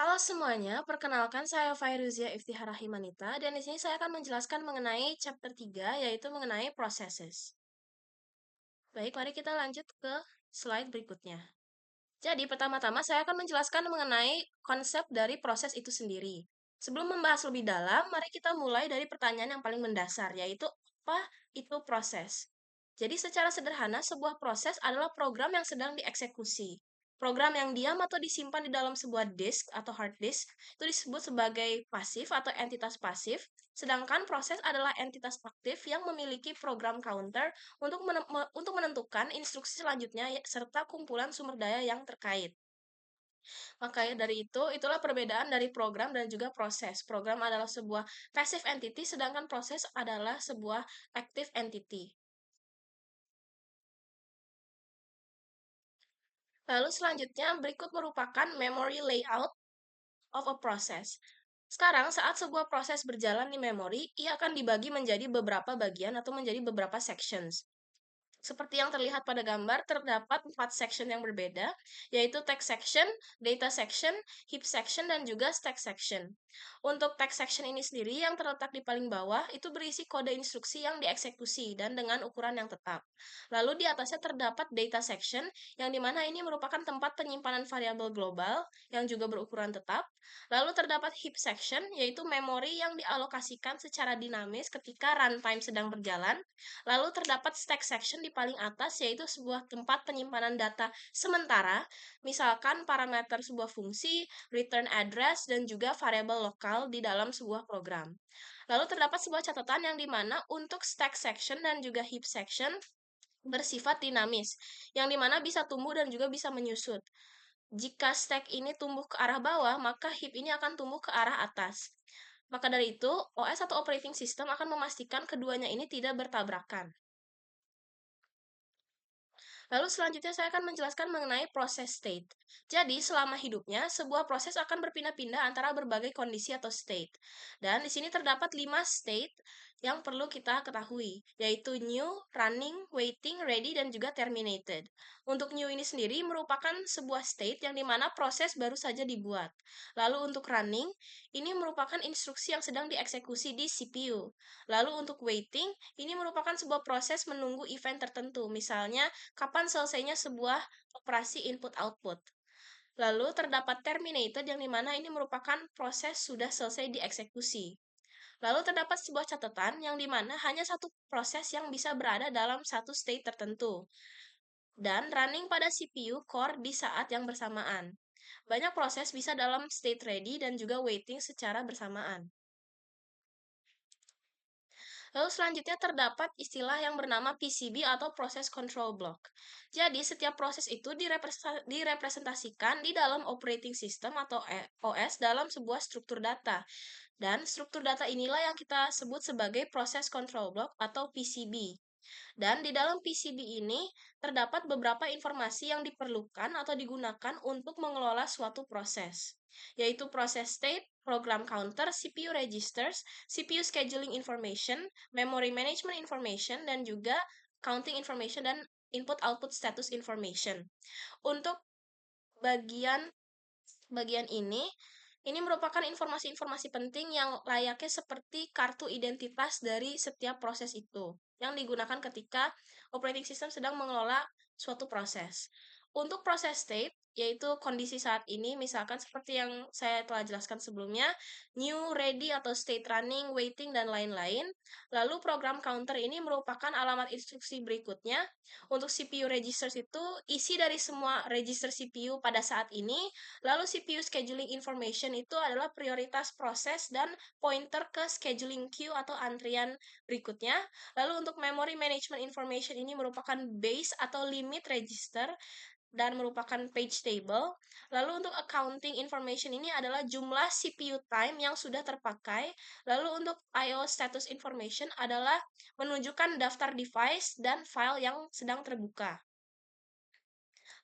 Halo semuanya, perkenalkan saya Fairuzia Iftihara Himanita dan di sini saya akan menjelaskan mengenai chapter 3 yaitu mengenai processes. Baik, mari kita lanjut ke slide berikutnya. Jadi, pertama-tama saya akan menjelaskan mengenai konsep dari proses itu sendiri. Sebelum membahas lebih dalam, mari kita mulai dari pertanyaan yang paling mendasar, yaitu apa itu proses? Jadi, secara sederhana, sebuah proses adalah program yang sedang dieksekusi. Program yang diam atau disimpan di dalam sebuah disk atau hard disk itu disebut sebagai pasif atau entitas pasif, sedangkan proses adalah entitas aktif yang memiliki program counter untuk menentukan instruksi selanjutnya serta kumpulan sumber daya yang terkait. Makanya dari itu, itulah perbedaan dari program dan juga proses. Program adalah sebuah passive entity, sedangkan proses adalah sebuah active entity. Lalu selanjutnya, berikut merupakan memory layout of a process. Sekarang, saat sebuah proses berjalan di memori, ia akan dibagi menjadi beberapa bagian atau menjadi beberapa sections. Seperti yang terlihat pada gambar, terdapat 4 section yang berbeda, yaitu text section, data section, heap section, dan juga stack section. Untuk text section ini sendiri yang terletak di paling bawah, itu berisi kode instruksi yang dieksekusi dan dengan ukuran yang tetap. Lalu di atasnya terdapat data section, yang dimana ini merupakan tempat penyimpanan variabel global yang juga berukuran tetap. Lalu terdapat heap section, yaitu memori yang dialokasikan secara dinamis ketika runtime sedang berjalan. Lalu terdapat stack section di paling atas, yaitu sebuah tempat penyimpanan data sementara, misalkan parameter sebuah fungsi, return address, dan juga variabel lokal di dalam sebuah program. Lalu terdapat sebuah catatan yang dimana untuk stack section dan juga heap section bersifat dinamis, yang dimana bisa tumbuh dan juga bisa menyusut. Jika stack ini tumbuh ke arah bawah, maka heap ini akan tumbuh ke arah atas. Maka dari itu, OS atau operating system akan memastikan keduanya ini tidak bertabrakan. Lalu selanjutnya saya akan menjelaskan mengenai proses state. Jadi, selama hidupnya, sebuah proses akan berpindah-pindah antara berbagai kondisi atau state. Dan di sini terdapat 5 state yang perlu kita ketahui, yaitu new, running, waiting, ready, dan juga terminated. Untuk new ini sendiri merupakan sebuah state yang dimana proses baru saja dibuat. Lalu untuk running, ini merupakan instruksi yang sedang dieksekusi di CPU. Lalu untuk waiting, ini merupakan sebuah proses menunggu event tertentu, misalnya kapan selesainya sebuah operasi input-output. Lalu terdapat terminated yang dimana ini merupakan proses sudah selesai dieksekusi. Lalu terdapat sebuah catatan yang dimana hanya satu proses yang bisa berada dalam satu state tertentu. Dan running pada CPU core di saat yang bersamaan. Banyak proses bisa dalam state ready dan juga waiting secara bersamaan. Lalu selanjutnya terdapat istilah yang bernama PCB atau Process Control Block. Jadi, setiap proses itu direpresentasikan di dalam operating system atau OS dalam sebuah struktur data. Dan struktur data inilah yang kita sebut sebagai Process Control Block atau PCB. Dan di dalam PCB ini terdapat beberapa informasi yang diperlukan atau digunakan untuk mengelola suatu proses, yaitu proses state, program counter, CPU registers, CPU scheduling information, memory management information, dan juga counting information dan input-output status information. Untuk bagian bagian ini merupakan informasi-informasi penting yang layaknya seperti kartu identitas dari setiap proses itu, yang digunakan ketika operating system sedang mengelola suatu proses. Untuk proses state, yaitu kondisi saat ini, misalkan seperti yang saya telah jelaskan sebelumnya, new, ready, atau state running, waiting, dan lain-lain. Lalu program counter ini merupakan alamat instruksi berikutnya. Untuk CPU registers itu isi dari semua register CPU pada saat ini. Lalu CPU scheduling information itu adalah prioritas proses dan pointer ke scheduling queue atau antrian berikutnya. Lalu untuk memory management information ini merupakan base atau limit register dan merupakan page table. Lalu untuk accounting information ini adalah jumlah CPU time yang sudah terpakai. Lalu untuk I/O status information adalah menunjukkan daftar device dan file yang sedang terbuka.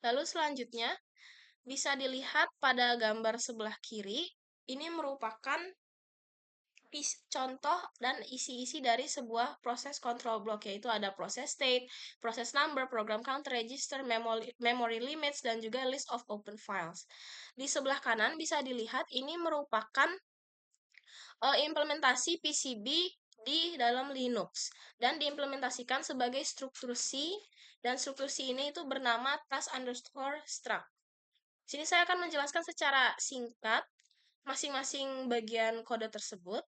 Lalu selanjutnya, bisa dilihat pada gambar sebelah kiri, ini merupakan Contoh dan isi-isi dari sebuah proses control block, yaitu ada proses state, proses number, program count, register, memory limits, dan juga list of open files. Di sebelah kanan bisa dilihat ini merupakan implementasi PCB di dalam Linux dan diimplementasikan sebagai struktur C, dan struktur C ini itu bernama task_struct. Sini saya akan menjelaskan secara singkat masing-masing bagian kode tersebut.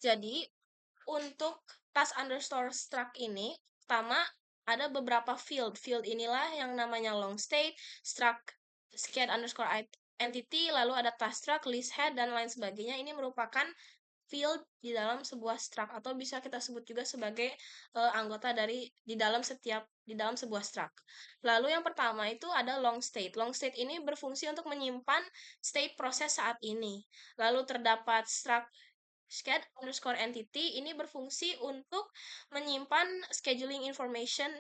Jadi, untuk task_struct ini, pertama ada beberapa field. Field inilah yang namanya long state, struct, entity, lalu ada task struct, list head, dan lain sebagainya. Ini merupakan field di dalam sebuah struct, atau bisa kita sebut juga sebagai anggota dari di dalam sebuah struct. Lalu yang pertama itu ada long state. Long state ini berfungsi untuk menyimpan state proses saat ini. Lalu terdapat struct schedule_entity ini berfungsi untuk menyimpan scheduling information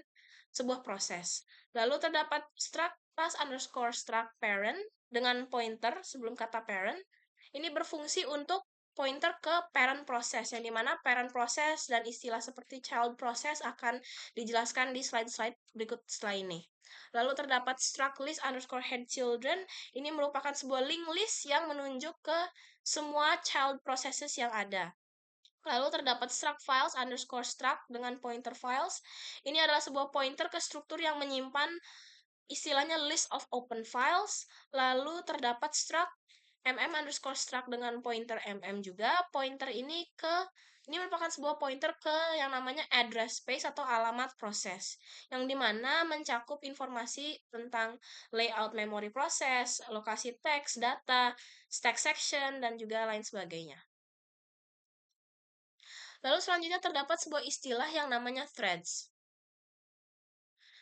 sebuah proses. Lalu terdapat struct task_struct parent dengan pointer sebelum kata parent. Ini berfungsi untuk pointer ke parent proses, yang dimana parent proses dan istilah seperti child process akan dijelaskan di slide-slide berikut setelah ini. Lalu terdapat struct list_head children, ini merupakan sebuah link list yang menunjuk ke semua child processes yang ada. Lalu terdapat struct files_struct dengan pointer files. Ini adalah sebuah pointer ke struktur yang menyimpan istilahnya list of open files. Lalu terdapat struct mm_struct dengan pointer juga. Pointer ini merupakan sebuah pointer ke yang namanya address space atau alamat proses, yang dimana mencakup informasi tentang layout memori proses, lokasi teks, data, stack section, dan juga lain sebagainya. Lalu selanjutnya terdapat sebuah istilah yang namanya threads.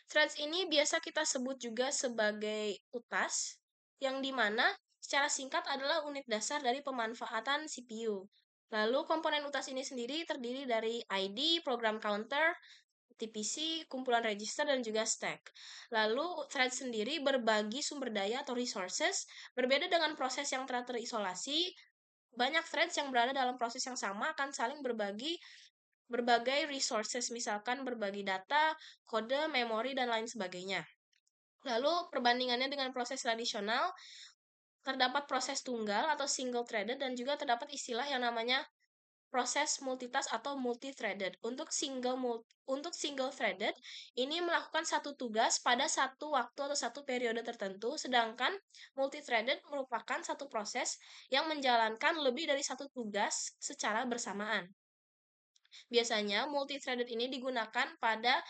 Threads ini biasa kita sebut juga sebagai utas, yang dimana secara singkat adalah unit dasar dari pemanfaatan CPU. Lalu komponen utas ini sendiri terdiri dari ID, program counter, TPC, kumpulan register, dan juga stack. Lalu thread sendiri berbagi sumber daya atau resources, berbeda dengan proses yang telah terisolasi. Banyak threads yang berada dalam proses yang sama akan saling berbagi berbagai resources, misalkan berbagi data, kode, memori, dan lain sebagainya. Lalu perbandingannya dengan proses tradisional, terdapat proses tunggal atau single threaded, dan juga terdapat istilah yang namanya proses multitask atau multi-threaded. Untuk single threaded, ini melakukan satu tugas pada satu waktu atau satu periode tertentu, sedangkan multi-threaded merupakan satu proses yang menjalankan lebih dari satu tugas secara bersamaan. Biasanya multi-threaded ini digunakan pada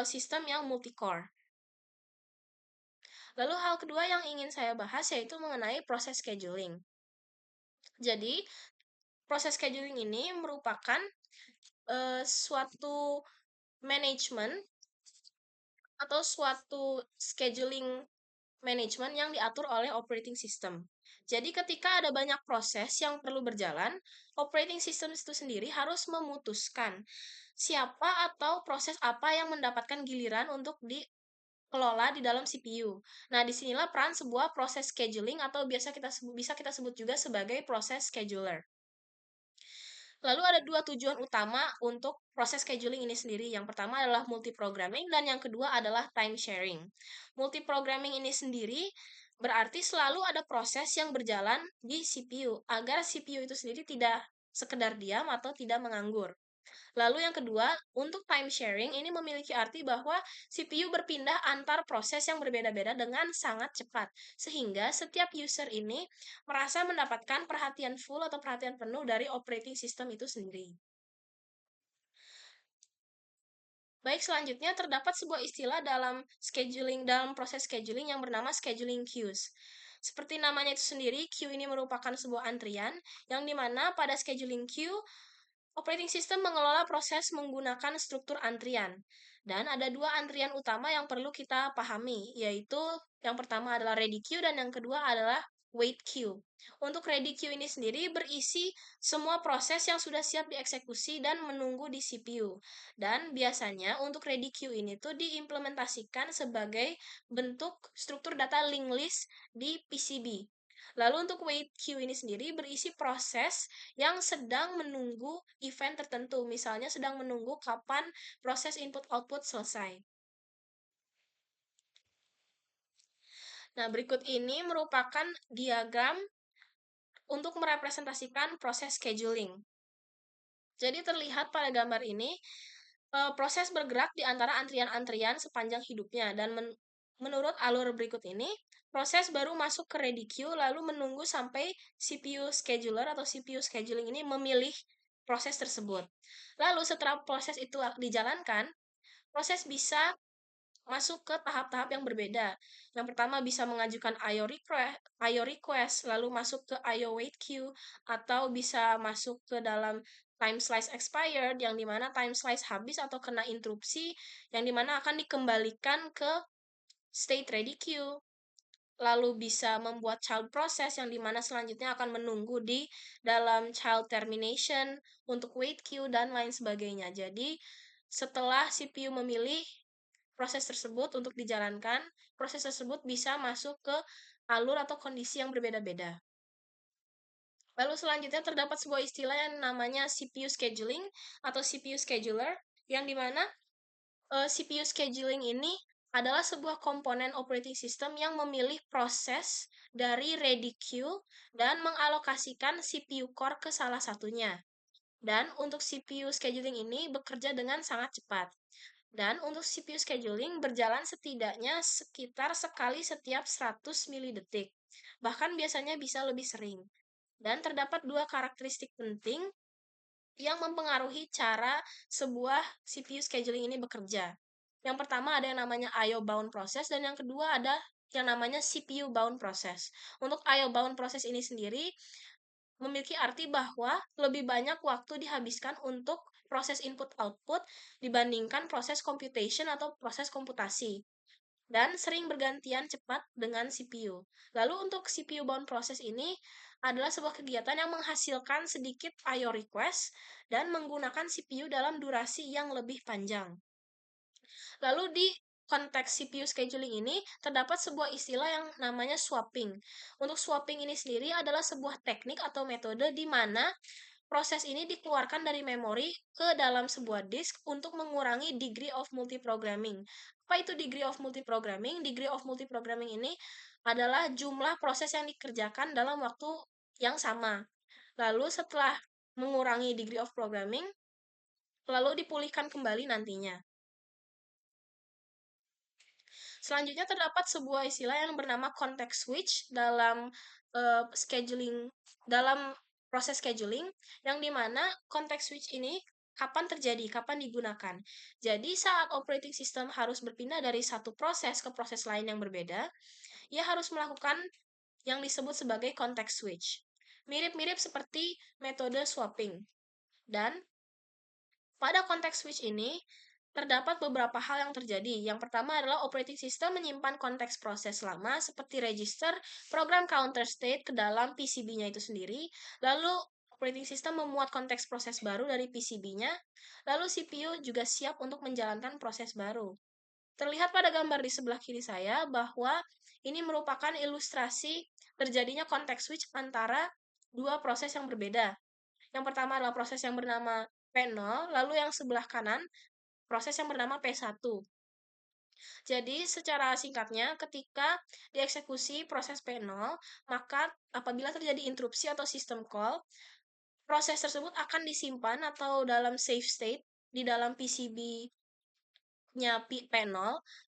sistem yang multi-core. Lalu hal kedua yang ingin saya bahas yaitu mengenai proses scheduling. Jadi, proses scheduling ini merupakan suatu manajemen atau suatu scheduling manajemen yang diatur oleh operating system. Jadi ketika ada banyak proses yang perlu berjalan, operating system itu sendiri harus memutuskan siapa atau proses apa yang mendapatkan giliran untuk dikelola di dalam CPU. Nah, disinilah peran sebuah proses scheduling atau bisa kita sebut juga sebagai proses scheduler. Lalu ada dua tujuan utama untuk proses scheduling ini sendiri. Yang pertama adalah multiprogramming dan yang kedua adalah time sharing. Multiprogramming ini sendiri berarti selalu ada proses yang berjalan di CPU agar CPU itu sendiri tidak sekedar diam atau tidak menganggur. Lalu yang kedua, untuk time sharing ini memiliki arti bahwa CPU berpindah antar proses yang berbeda-beda dengan sangat cepat, sehingga setiap user ini merasa mendapatkan perhatian full atau perhatian penuh dari operating system itu sendiri. Baik, selanjutnya terdapat sebuah istilah dalam proses scheduling yang bernama scheduling queues. Seperti namanya itu sendiri, queue ini merupakan sebuah antrian yang dimana pada scheduling queue operating system mengelola proses menggunakan struktur antrian. Dan ada dua antrian utama yang perlu kita pahami, yaitu yang pertama adalah ready queue dan yang kedua adalah wait queue. Untuk ready queue ini sendiri berisi semua proses yang sudah siap dieksekusi dan menunggu di CPU. Dan biasanya untuk ready queue ini tuh diimplementasikan sebagai bentuk struktur data linked list di PCB. Lalu untuk wait queue ini sendiri berisi proses yang sedang menunggu event tertentu, misalnya sedang menunggu kapan proses input-output selesai. Nah, berikut ini merupakan diagram untuk merepresentasikan proses scheduling. Jadi terlihat pada gambar ini, proses bergerak di antara antrian-antrian sepanjang hidupnya dan menurut alur berikut ini, proses baru masuk ke ready queue lalu menunggu sampai CPU scheduler atau CPU scheduling ini memilih proses tersebut. Lalu setelah proses itu dijalankan, proses bisa masuk ke tahap-tahap yang berbeda. Yang pertama bisa mengajukan IO request, lalu masuk ke IO wait queue, atau bisa masuk ke dalam time slice expired, yang dimana time slice habis atau kena interupsi, yang dimana akan dikembalikan ke state ready queue. Lalu bisa membuat child process, yang dimana selanjutnya akan menunggu di dalam child termination untuk wait queue, dan lain sebagainya. Jadi, setelah CPU memilih proses tersebut untuk dijalankan, proses tersebut bisa masuk ke alur atau kondisi yang berbeda-beda. Lalu selanjutnya terdapat sebuah istilah yang namanya CPU scheduling atau CPU scheduler, yang dimana CPU scheduling ini adalah sebuah komponen operating system yang memilih proses dari ready queue dan mengalokasikan CPU core ke salah satunya. Dan untuk CPU scheduling ini bekerja dengan sangat cepat. Dan untuk CPU scheduling berjalan setidaknya sekitar sekali setiap 100 milidetik. Bahkan biasanya bisa lebih sering. Dan terdapat dua karakteristik penting yang mempengaruhi cara sebuah CPU scheduling ini bekerja. Yang pertama ada yang namanya IO bound process dan yang kedua ada yang namanya CPU bound process. Untuk IO bound process ini sendiri memiliki arti bahwa lebih banyak waktu dihabiskan untuk proses input-output dibandingkan proses computation atau proses komputasi, dan sering bergantian cepat dengan CPU. Lalu untuk CPU bound process ini adalah sebuah kegiatan yang menghasilkan sedikit IO request dan menggunakan CPU dalam durasi yang lebih panjang. Lalu di konteks CPU scheduling ini terdapat sebuah istilah yang namanya swapping. Untuk swapping ini sendiri adalah sebuah teknik atau metode di mana proses ini dikeluarkan dari memori ke dalam sebuah disk untuk mengurangi degree of multiprogramming. Apa itu degree of multiprogramming? Degree of multiprogramming ini adalah jumlah proses yang dikerjakan dalam waktu yang sama. Lalu setelah mengurangi degree of programming, lalu dipulihkan kembali nantinya. Selanjutnya terdapat sebuah istilah yang bernama context switch dalam scheduling, dalam proses scheduling, yang dimana context switch ini kapan terjadi, kapan digunakan. Jadi saat operating system harus berpindah dari satu proses ke proses lain yang berbeda, ia harus melakukan yang disebut sebagai context switch. Mirip-mirip seperti metode swapping. Dan pada konteks switch ini, terdapat beberapa hal yang terjadi. Yang pertama adalah operating system menyimpan konteks proses lama seperti register, program counter state ke dalam PCB-nya itu sendiri. Lalu operating system memuat konteks proses baru dari PCB-nya. Lalu CPU juga siap untuk menjalankan proses baru. Terlihat pada gambar di sebelah kiri saya bahwa ini merupakan ilustrasi terjadinya konteks switch antara dua proses yang berbeda. Yang pertama adalah proses yang bernama P0, lalu yang sebelah kanan proses yang bernama P1. Jadi secara singkatnya ketika dieksekusi proses P0, maka apabila terjadi interupsi atau system call, proses tersebut akan disimpan atau dalam safe state di dalam PCB-nya P0,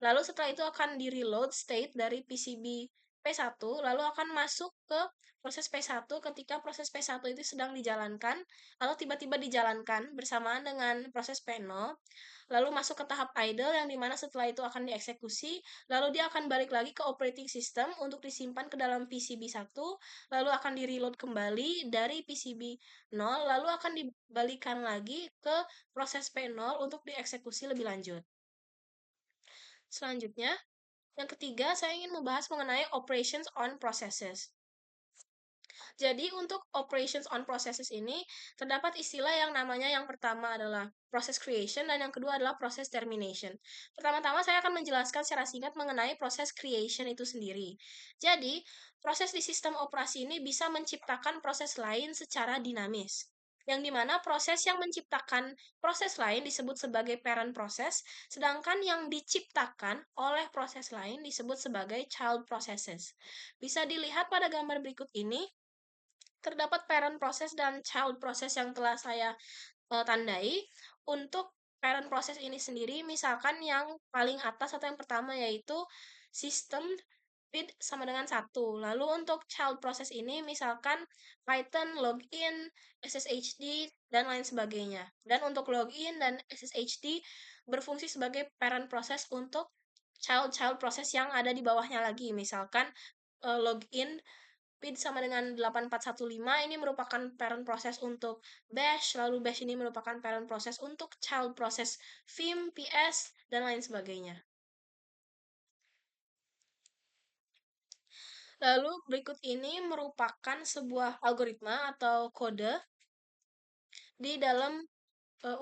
lalu setelah itu akan di-reload state dari PCB P1, lalu akan masuk ke proses P1 ketika proses P1 itu sedang dijalankan atau tiba-tiba dijalankan bersamaan dengan proses P0, lalu masuk ke tahap idle yang dimana setelah itu akan dieksekusi, lalu dia akan balik lagi ke operating system untuk disimpan ke dalam PCB 1, lalu akan di-reload kembali dari PCB 0, lalu akan dibalikan lagi ke proses P0 untuk dieksekusi lebih lanjut. Selanjutnya, yang ketiga, saya ingin membahas mengenai operations on processes. Jadi untuk operations on processes ini terdapat istilah yang namanya yang pertama adalah process creation dan yang kedua adalah process termination. Pertama-tama saya akan menjelaskan secara singkat mengenai proses creation itu sendiri. Jadi, proses di sistem operasi ini bisa menciptakan proses lain secara dinamis. Yang dimana proses yang menciptakan proses lain disebut sebagai parent process, sedangkan yang diciptakan oleh proses lain disebut sebagai child processes. Bisa dilihat pada gambar berikut ini, terdapat parent process dan child process yang telah saya tandai. Untuk parent process ini sendiri, misalkan yang paling atas atau yang pertama yaitu sistem PID sama dengan 1. Lalu untuk child process ini misalkan Python, login, SSHD, dan lain sebagainya. Dan untuk login dan SSHD berfungsi sebagai parent process untuk child process yang ada di bawahnya lagi. Misalkan login PID sama dengan 8415 ini merupakan parent process untuk bash, lalu bash ini merupakan parent process untuk child process vim, ps, dan lain sebagainya. Lalu berikut ini merupakan sebuah algoritma atau kode di dalam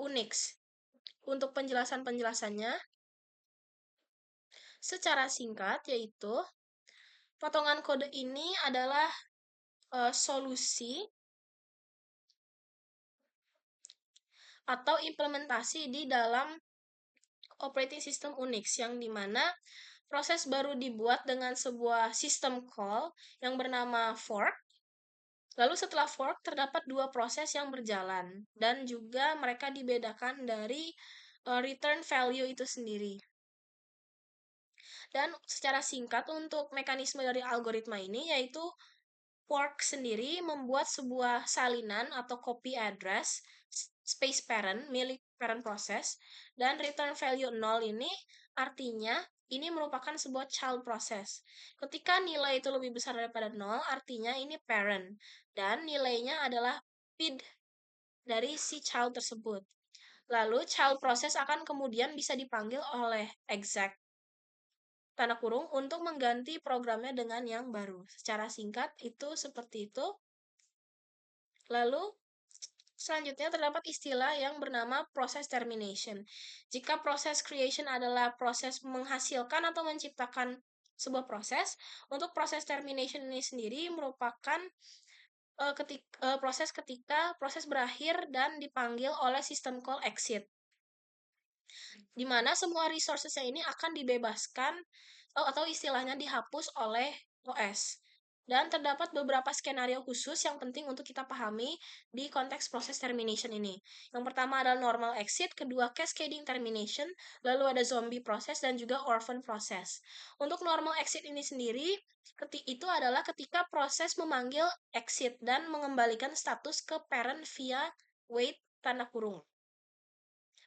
Unix. Untuk penjelasan-penjelasannya secara singkat yaitu potongan kode ini adalah solusi atau implementasi di dalam operating system Unix yang dimana proses baru dibuat dengan sebuah system call yang bernama fork. Lalu setelah fork terdapat dua proses yang berjalan dan juga mereka dibedakan dari return value itu sendiri. Dan secara singkat untuk mekanisme dari algoritma ini yaitu fork sendiri membuat sebuah salinan atau copy address space parent milik parent process dan return value 0 ini artinya ini merupakan sebuah child process. Ketika nilai itu lebih besar daripada 0 artinya ini parent dan nilainya adalah PID dari si child tersebut. Lalu child process akan kemudian bisa dipanggil oleh exec tanda kurung untuk mengganti programnya dengan yang baru. Secara singkat itu seperti itu. Lalu selanjutnya terdapat istilah yang bernama process termination. Jika proses creation adalah proses menghasilkan atau menciptakan sebuah proses, untuk proses termination ini sendiri merupakan proses ketika proses berakhir dan dipanggil oleh sistem call exit, di mana semua resources-nya ini akan dibebaskan atau istilahnya dihapus oleh OS. Dan terdapat beberapa skenario khusus yang penting untuk kita pahami di konteks proses termination ini. Yang pertama adalah normal exit, kedua cascading termination, lalu ada zombie process, dan juga orphan process. Untuk normal exit ini sendiri, itu adalah ketika proses memanggil exit dan mengembalikan status ke parent via wait tanda kurung.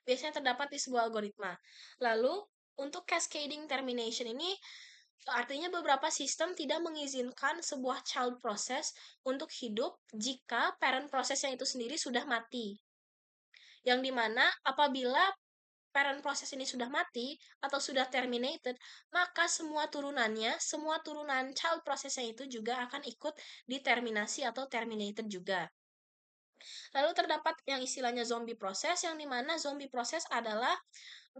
Biasanya terdapat di sebuah algoritma. Lalu, untuk cascading termination ini artinya beberapa sistem tidak mengizinkan sebuah child process untuk hidup jika parent prosesnya itu sendiri sudah mati. Yang dimana apabila parent proses ini sudah mati atau sudah terminated, maka semua turunannya, semua turunan child prosesnya itu juga akan ikut diterminasi atau terminated juga. Lalu terdapat yang istilahnya zombie proses, yang dimana zombie proses adalah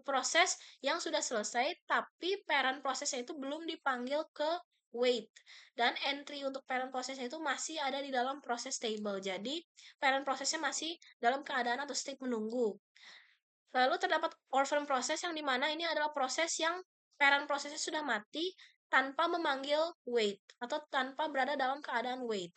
proses yang sudah selesai, tapi parent prosesnya itu belum dipanggil ke wait. Dan entry untuk parent prosesnya itu masih ada di dalam proses table. Jadi, parent prosesnya masih dalam keadaan atau state menunggu. Lalu terdapat orphan proses yang dimana ini adalah proses yang parent prosesnya sudah mati tanpa memanggil wait atau tanpa berada dalam keadaan wait.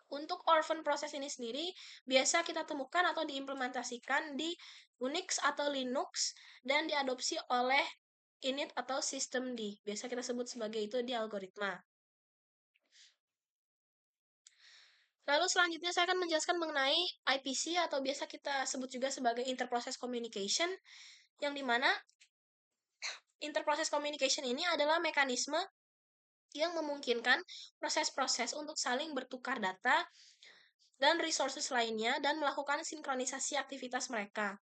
Untuk orphan proses ini sendiri biasa kita temukan atau diimplementasikan di Unix atau Linux dan diadopsi oleh init atau systemd. Biasa kita sebut sebagai itu di algoritma. Lalu selanjutnya saya akan menjelaskan mengenai IPC atau biasa kita sebut juga sebagai interprocess communication, yang dimana interprocess communication ini adalah mekanisme yang memungkinkan proses-proses untuk saling bertukar data dan resources lainnya dan melakukan sinkronisasi aktivitas mereka.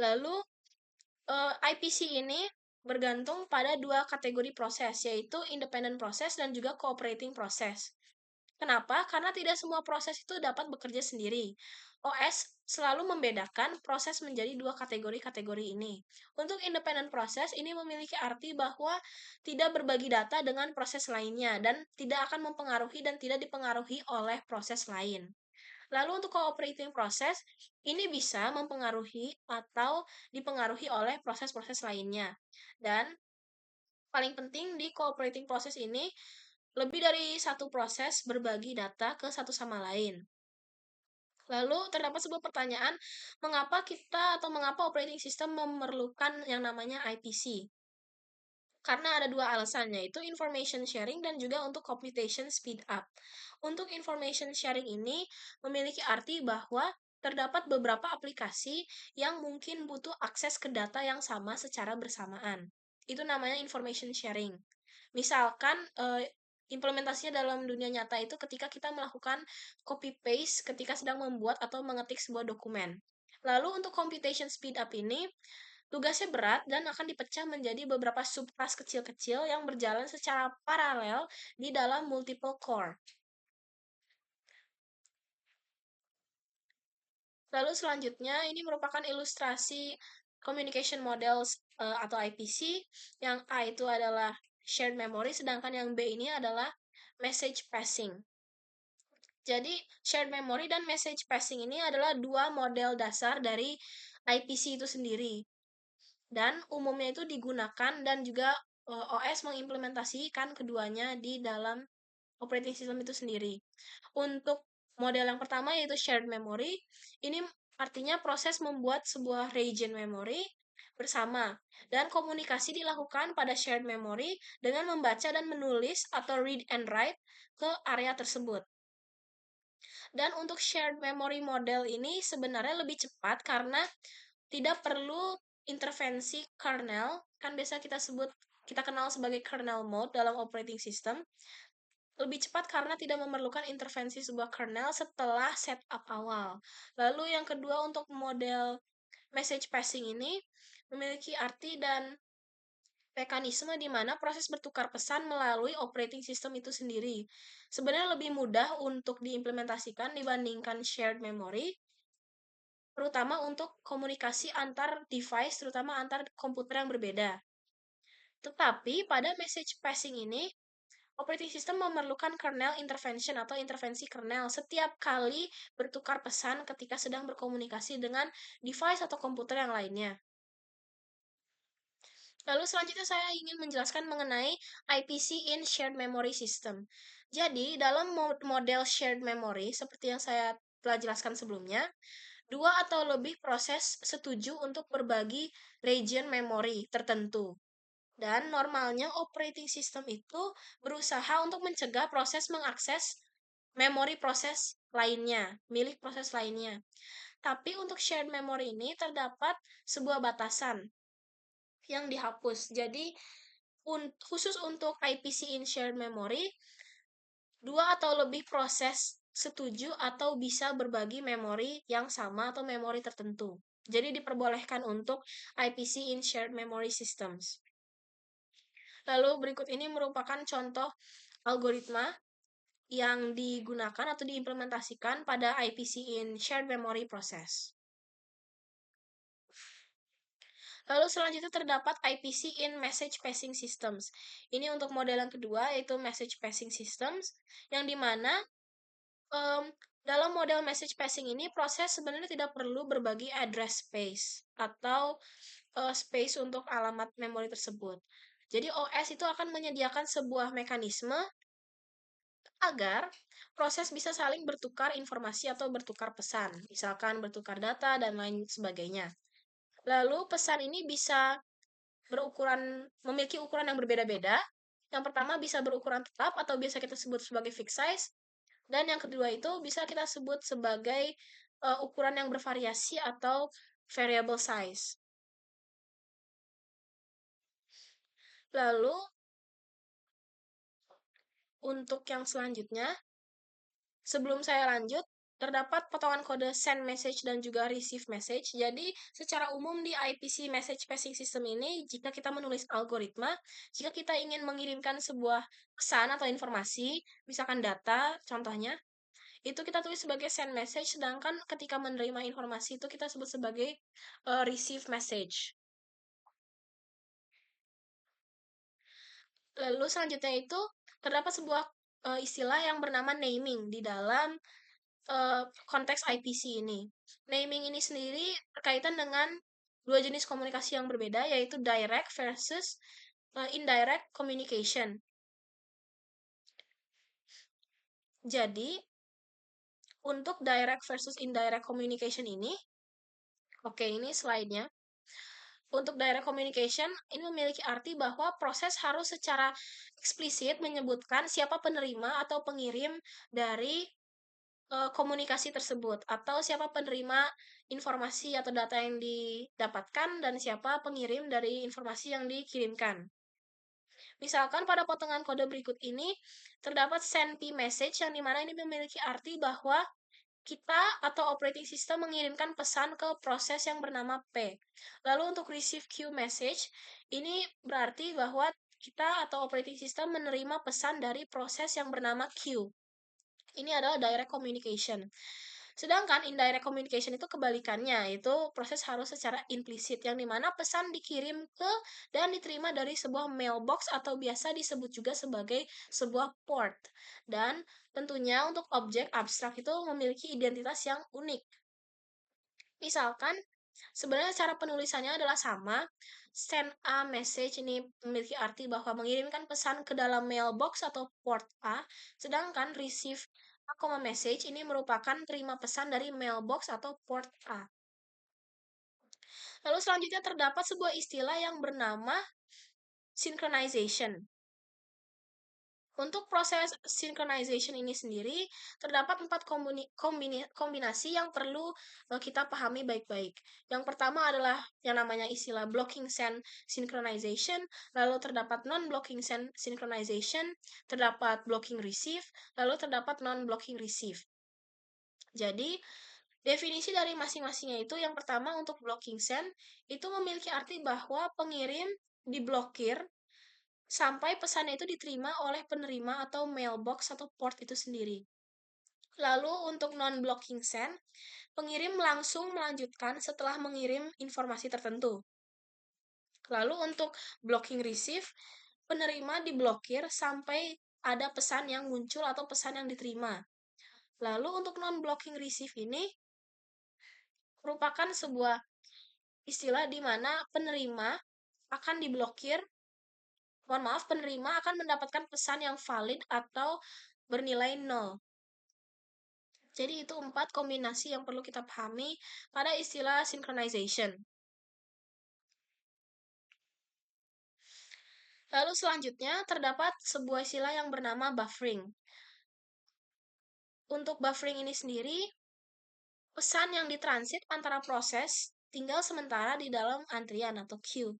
Lalu IPC ini bergantung pada dua kategori proses, yaitu independent process dan juga cooperating process. Kenapa? Karena tidak semua proses itu dapat bekerja sendiri. OS selalu membedakan proses menjadi dua kategori-kategori ini. Untuk independent proses, ini memiliki arti bahwa tidak berbagi data dengan proses lainnya dan tidak akan mempengaruhi dan tidak dipengaruhi oleh proses lain. Lalu untuk cooperating process, ini bisa mempengaruhi atau dipengaruhi oleh proses-proses lainnya. Dan paling penting di cooperating process ini, lebih dari satu proses berbagi data ke satu sama lain. Lalu terdapat sebuah pertanyaan, mengapa kita atau mengapa operating system memerlukan yang namanya IPC? Karena ada dua alasan, yaitu information sharing dan juga untuk computation speed up. Untuk information sharing ini memiliki arti bahwa terdapat beberapa aplikasi yang mungkin butuh akses ke data yang sama secara bersamaan. Itu namanya information sharing. Misalkan implementasinya dalam dunia nyata itu ketika kita melakukan copy paste ketika sedang membuat atau mengetik sebuah dokumen. Lalu untuk computation speed up ini tugasnya berat dan akan dipecah menjadi beberapa subtask kecil-kecil yang berjalan secara paralel di dalam multiple core. Lalu selanjutnya ini merupakan ilustrasi communication models atau IPC. Yang A itu adalah shared memory, sedangkan yang B ini adalah message passing. Jadi, shared memory dan message passing ini adalah dua model dasar dari IPC itu sendiri. Dan umumnya itu digunakan dan juga OS mengimplementasikan keduanya di dalam operating system itu sendiri. Untuk model yang pertama yaitu shared memory, ini artinya proses membuat sebuah region memory bersama dan komunikasi dilakukan pada shared memory dengan membaca dan menulis atau read and write ke area tersebut. Dan untuk shared memory model ini sebenarnya lebih cepat karena tidak perlu intervensi kernel, kan biasa kita kenal sebagai kernel mode dalam operating system. Lebih cepat karena tidak memerlukan intervensi sebuah kernel setelah setup awal. Lalu yang kedua untuk model message passing ini memiliki arti dan mekanisme di mana proses bertukar pesan melalui operating system itu sendiri. Sebenarnya lebih mudah untuk diimplementasikan dibandingkan shared memory, terutama untuk komunikasi antar device, terutama antar komputer yang berbeda. Tetapi pada message passing ini, operating system memerlukan kernel intervention atau intervensi kernel setiap kali bertukar pesan ketika sedang berkomunikasi dengan device atau komputer yang lainnya. Lalu selanjutnya saya ingin menjelaskan mengenai IPC in shared memory system. Jadi, dalam model shared memory, seperti yang saya telah jelaskan sebelumnya, dua atau lebih proses setuju untuk berbagi region memory tertentu. Dan normalnya operating system itu berusaha untuk mencegah proses mengakses memori proses lainnya, milik proses lainnya. Tapi untuk shared memory ini terdapat sebuah batasan yang dihapus. Jadi khusus untuk IPC in shared memory, dua atau lebih proses setuju atau bisa berbagi memori yang sama atau memori tertentu. Jadi diperbolehkan untuk IPC in shared memory systems. Lalu berikut ini merupakan contoh algoritma yang digunakan atau diimplementasikan pada IPC in shared memory process. Lalu selanjutnya terdapat IPC in message passing systems. Ini untuk model yang kedua yaitu message passing systems yang dimana dalam model message passing ini proses sebenarnya tidak perlu berbagi address space atau space untuk alamat memori tersebut. Jadi OS itu akan menyediakan sebuah mekanisme agar proses bisa saling bertukar informasi atau bertukar pesan, misalkan bertukar data dan lain sebagainya. Lalu pesan ini bisa memiliki ukuran yang berbeda-beda. Yang pertama bisa berukuran tetap atau biasa kita sebut sebagai fixed size. Dan yang kedua itu bisa kita sebut sebagai ukuran yang bervariasi atau variable size. Lalu untuk yang selanjutnya, sebelum saya lanjut, terdapat potongan kode send message dan juga receive message. Jadi, secara umum di IPC message passing system ini, jika kita menulis algoritma, jika kita ingin mengirimkan sebuah pesan atau informasi, misalkan data, contohnya, itu kita tulis sebagai send message, sedangkan ketika menerima informasi itu kita sebut sebagai receive message. Lalu selanjutnya itu terdapat sebuah istilah yang bernama naming di dalam konteks IPC ini. Naming ini sendiri berkaitan dengan dua jenis komunikasi yang berbeda, yaitu direct versus indirect communication. Jadi, untuk direct versus indirect communication ini, oke, ini slide-nya. Untuk direct communication, ini memiliki arti bahwa proses harus secara eksplisit menyebutkan siapa penerima atau pengirim dari komunikasi tersebut, atau siapa penerima informasi atau data yang didapatkan dan siapa pengirim dari informasi yang dikirimkan. Misalkan pada potongan kode berikut ini terdapat send P message yang dimana ini memiliki arti bahwa kita atau operating system mengirimkan pesan ke proses yang bernama P. Lalu untuk receive Q message, ini berarti bahwa kita atau operating system menerima pesan dari proses yang bernama Q. Ini adalah direct communication. Sedangkan indirect communication itu kebalikannya, yaitu proses harus secara implisit, yang dimana pesan dikirim ke dan diterima dari sebuah mailbox atau biasa disebut juga sebagai sebuah port. Dan tentunya untuk objek abstrak itu memiliki identitas yang unik. Misalkan, sebenarnya cara penulisannya adalah sama. Send a message ini memiliki arti bahwa mengirimkan pesan ke dalam mailbox atau port A, sedangkan receive a message ini merupakan terima pesan dari mailbox atau port A. Lalu selanjutnya terdapat sebuah istilah yang bernama synchronization. Untuk proses synchronization ini sendiri, terdapat 4 kombinasi yang perlu kita pahami baik-baik. Yang pertama adalah yang namanya istilah blocking send synchronization, lalu terdapat non-blocking send synchronization, terdapat blocking receive, lalu terdapat non-blocking receive. Jadi, definisi dari masing-masingnya itu, yang pertama untuk blocking send, itu memiliki arti bahwa pengirim diblokir sampai pesannya itu diterima oleh penerima atau mailbox atau port itu sendiri. Lalu untuk non-blocking send, pengirim langsung melanjutkan setelah mengirim informasi tertentu. Lalu untuk blocking receive, penerima diblokir sampai ada pesan yang muncul atau pesan yang diterima. Lalu untuk non-blocking receive ini merupakan sebuah istilah di mana penerima akan diblokir, penerima akan mendapatkan pesan yang valid atau bernilai 0. Jadi itu 4 kombinasi yang perlu kita pahami pada istilah synchronization. Lalu selanjutnya terdapat sebuah istilah yang bernama buffering. Untuk buffering ini sendiri, pesan yang ditransit antara proses tinggal sementara di dalam antrian atau queue.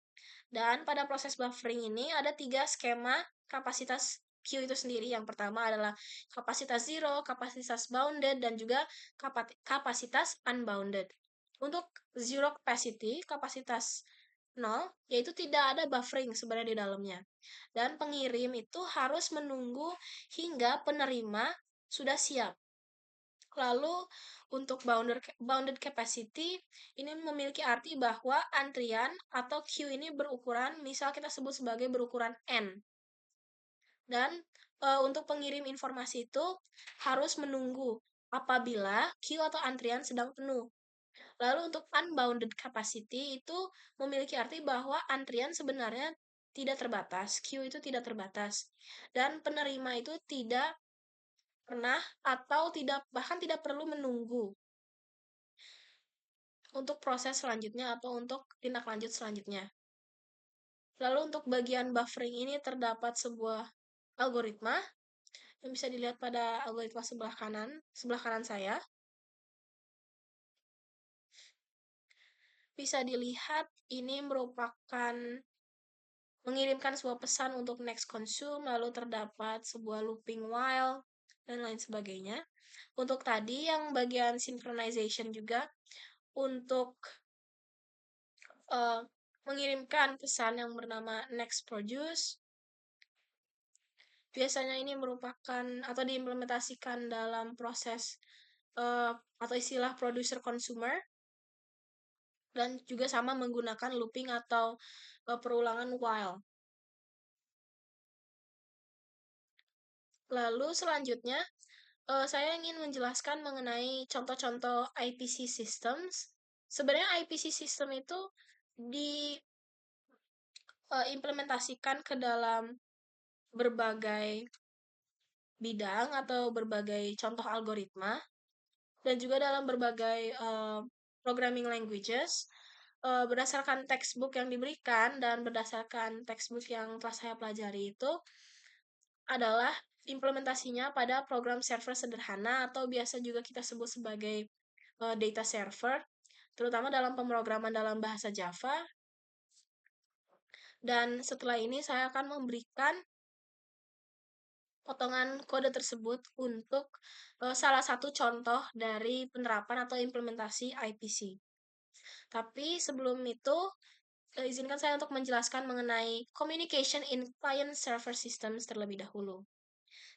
Dan pada proses buffering ini ada 3 skema kapasitas queue itu sendiri. Yang pertama adalah kapasitas zero, kapasitas bounded, dan juga kapasitas unbounded. Untuk zero capacity, kapasitas 0, yaitu tidak ada buffering sebenarnya di dalamnya. Dan pengirim itu harus menunggu hingga penerima sudah siap. Lalu untuk bounded capacity ini memiliki arti bahwa antrian atau queue ini berukuran, misal kita sebut sebagai berukuran N. Dan untuk pengirim informasi itu harus menunggu apabila queue atau antrian sedang penuh. Lalu untuk unbounded capacity itu memiliki arti bahwa antrian sebenarnya tidak terbatas, queue itu tidak terbatas, dan penerima itu tidak pernah atau bahkan tidak perlu menunggu untuk proses selanjutnya atau untuk tindak lanjut selanjutnya. Lalu untuk bagian buffering ini terdapat sebuah algoritma yang bisa dilihat pada algoritma sebelah kanan saya. Bisa dilihat ini merupakan mengirimkan sebuah pesan untuk next consume, lalu terdapat sebuah looping while, dan lain sebagainya. Untuk tadi yang bagian synchronization juga, untuk mengirimkan pesan yang bernama next produce, biasanya ini merupakan atau diimplementasikan dalam proses atau istilah producer consumer, dan juga sama menggunakan looping atau perulangan while. Lalu selanjutnya, saya ingin menjelaskan mengenai contoh-contoh IPC systems. Sebenarnya IPC system itu diimplementasikan ke dalam berbagai bidang atau berbagai contoh algoritma, dan juga dalam berbagai programming languages, berdasarkan textbook yang diberikan dan berdasarkan textbook yang telah saya pelajari itu adalah implementasinya pada program server sederhana atau biasa juga kita sebut sebagai data server, terutama dalam pemrograman dalam bahasa Java. Dan setelah ini saya akan memberikan potongan kode tersebut untuk salah satu contoh dari penerapan atau implementasi IPC. Tapi sebelum itu, izinkan saya untuk menjelaskan mengenai communication in client server systems terlebih dahulu.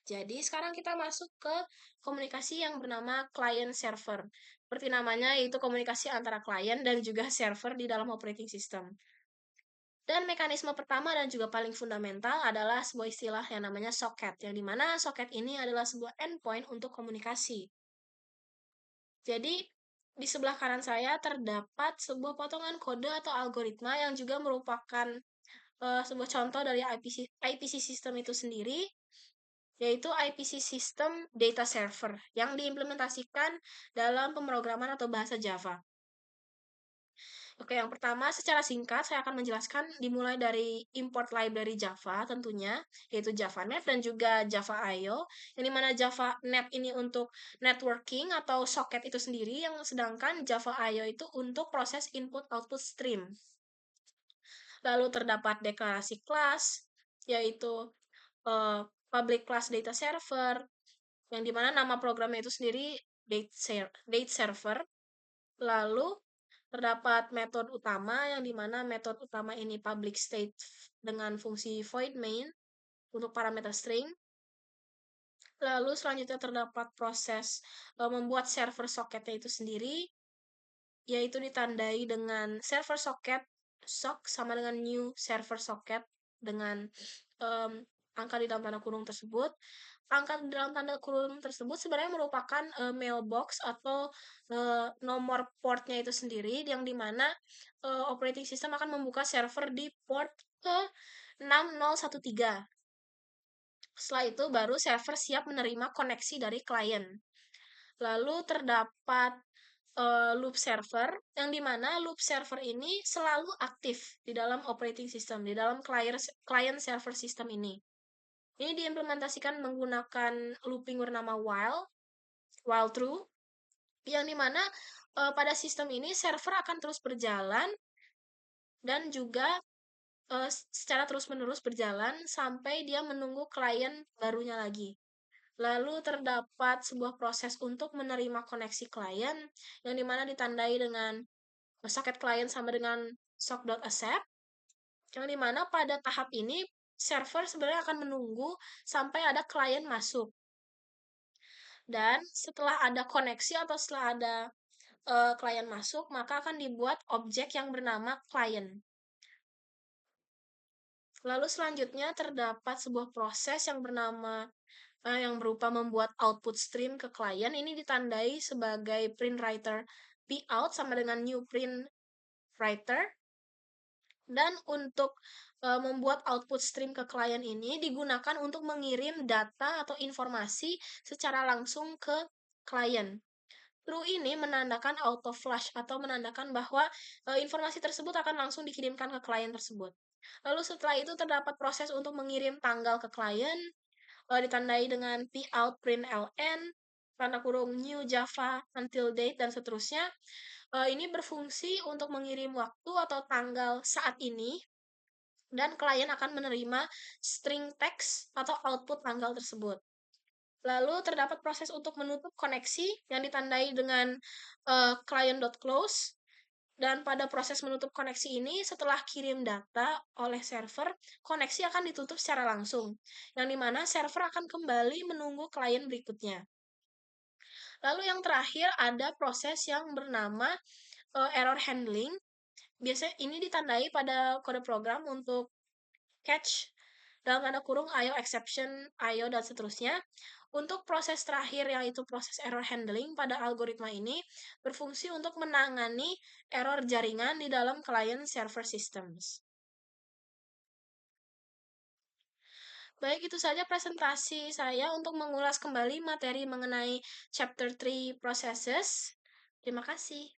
Jadi sekarang kita masuk ke komunikasi yang bernama client server. Seperti namanya, yaitu komunikasi antara klien dan juga server di dalam operating system. Dan mekanisme pertama dan juga paling fundamental adalah sebuah istilah yang namanya socket, yang dimana socket ini adalah sebuah endpoint untuk komunikasi. Jadi, di sebelah kanan saya terdapat sebuah potongan kode atau algoritma yang juga merupakan sebuah contoh dari IPC system itu sendiri, yaitu IPC System Data Server yang diimplementasikan dalam pemrograman atau bahasa Java. Oke, yang pertama secara singkat saya akan menjelaskan dimulai dari import library Java tentunya, yaitu JavaNet dan juga Java I/O, yang dimana JavaNet ini untuk networking atau socket itu sendiri, yang sedangkan Java I/O itu untuk proses input-output stream. Lalu terdapat deklarasi kelas, yaitu public class data server, yang dimana nama programnya itu sendiri date server. Lalu terdapat metode utama, yang dimana metode utama ini public state dengan fungsi void main untuk parameter string. Lalu selanjutnya terdapat proses membuat server socketnya itu sendiri, yaitu ditandai dengan server socket sock sama dengan new server socket dengan angka di dalam tanda kurung tersebut. Angka di dalam tanda kurung tersebut sebenarnya merupakan mailbox atau nomor portnya itu sendiri, yang dimana operating system akan membuka server di port ke 6013. Setelah itu baru server siap menerima koneksi dari klien. Lalu terdapat loop server, yang dimana loop server ini selalu aktif di dalam operating system, di dalam client server system ini. Ini diimplementasikan menggunakan looping bernama while true, yang dimana pada sistem ini server akan terus berjalan dan juga secara terus-menerus berjalan sampai dia menunggu klien barunya lagi. Lalu terdapat sebuah proses untuk menerima koneksi klien, yang dimana ditandai dengan socket klien sama dengan sock.accept, yang dimana pada tahap ini server sebenarnya akan menunggu sampai ada klien masuk. Dan setelah ada koneksi atau setelah ada klien masuk, maka akan dibuat objek yang bernama klien. Lalu selanjutnya terdapat sebuah proses yang bernama yang berupa membuat output stream ke klien. Ini ditandai sebagai print writer pout sama dengan new print writer. Dan untuk membuat output stream ke klien ini digunakan untuk mengirim data atau informasi secara langsung ke klien. True ini menandakan auto flush atau menandakan bahwa informasi tersebut akan langsung dikirimkan ke klien tersebut. Lalu setelah itu terdapat proses untuk mengirim tanggal ke klien, ditandai dengan pout print ln, tanda kurung new java until date, dan seterusnya. Ini berfungsi untuk mengirim waktu atau tanggal saat ini, dan klien akan menerima string text atau output tanggal tersebut. Lalu terdapat proses untuk menutup koneksi yang ditandai dengan client.close. Dan pada proses menutup koneksi ini, setelah kirim data oleh server, koneksi akan ditutup secara langsung, yang dimana server akan kembali menunggu klien berikutnya. Lalu yang terakhir ada proses yang bernama error handling. Biasanya ini ditandai pada kode program untuk catch dalam tanda kurung IO exception, IO dan seterusnya. Untuk proses terakhir yaitu proses error handling pada algoritma ini berfungsi untuk menangani error jaringan di dalam client server systems. Baik, itu saja presentasi saya untuk mengulas kembali materi mengenai chapter 3 processes. Terima kasih.